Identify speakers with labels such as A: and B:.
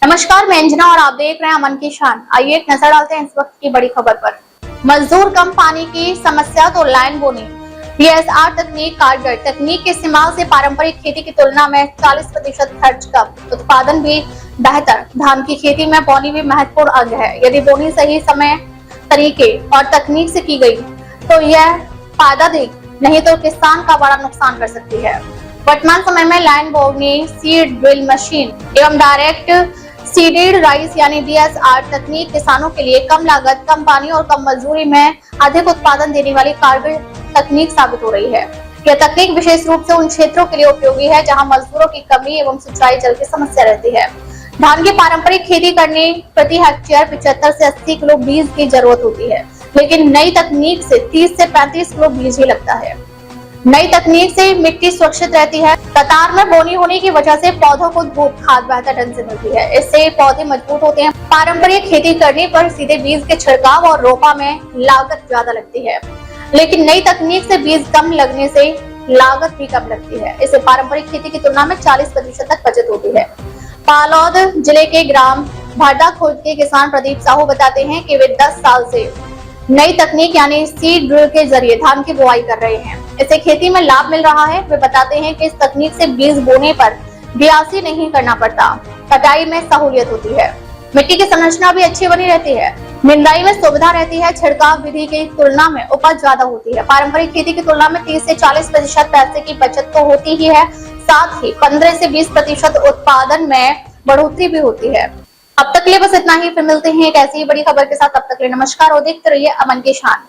A: नमस्कार, मैं अंजना और आप देख रहे हैं अमन की शान। आइए एक नजर डालते हैं इस वक्त की बड़ी खबर पर। मजदूर कम, पानी की समस्या तो लाइन बोनी। डीएसआर तकनीक कारगर। तकनीक के इस्तेमाल से पारंपरिक खेती की तुलना में 40% खर्च कम, उत्पादन भी बेहतर। धान की खेती में बोनी भी महत्वपूर्ण अंग है। यदि बोनी सही समय, तरीके और तकनीक से की गई तो यह फायदा देगी, नहीं तो किसान का बड़ा नुकसान कर सकती है। वर्तमान समय में लाइन बोनी, सीड ड्रिल मशीन एवं डायरेक्ट सीडेड राइस यानी डीएसआर तकनीक किसानों के लिए कम लागत, कम पानी और कम मजदूरी में अधिक उत्पादन देने वाली कारगर तकनीक साबित हो रही है। यह तकनीक विशेष रूप से उन क्षेत्रों के लिए उपयोगी है जहां मजदूरों की कमी एवं सिंचाई जल की समस्या रहती है। धान की पारंपरिक खेती करने प्रति हेक्टेयर 75 से 80 किलो बीज की जरूरत होती है, लेकिन नई तकनीक से 30 से 35 किलो बीज ही लगता है। नई तकनीक से मिट्टी सुरक्षित रहती है। कतार में बोनी होने की वजह से पौधों को धूप खाद बेहतर ढंग से मिलती है। इससे पौधे मजबूत होते हैं। पारंपरिक खेती करने पर सीधे बीज के छिड़काव और रोपा में लागत ज्यादा लगती है, लेकिन नई तकनीक से बीज कम लगने से लागत भी कम लगती है। इससे पारंपरिक खेती की तुलना में 40% तक बचत होती है। पालौद जिले के ग्राम भाटा खुर्द के किसान प्रदीप साहू बताते हैं कि वे 10 साल से नई तकनीक यानी सीड ड्रिल के जरिए धान की बुआई कर रहे हैं। इससे खेती में लाभ मिल रहा है। वे बताते हैं कि इस तकनीक से बीज बोने पर बियासी नहीं करना पड़ता, कटाई में सहूलियत होती है, मिट्टी की संरचना भी अच्छी बनी रहती है, निंदाई में सुविधा रहती है। छिड़काव विधि की तुलना में उपज ज्यादा होती है। पारंपरिक खेती की तुलना में 30 से 40% पैसे की बचत तो होती ही है, साथ ही 15 से 20% उत्पादन में बढ़ोतरी भी होती है। अब तक के लिए बस इतना ही। फिर मिलते हैं एक ऐसी ही बड़ी खबर के साथ। तब तक के लिए नमस्कार और देखते रहिए अमन की शान।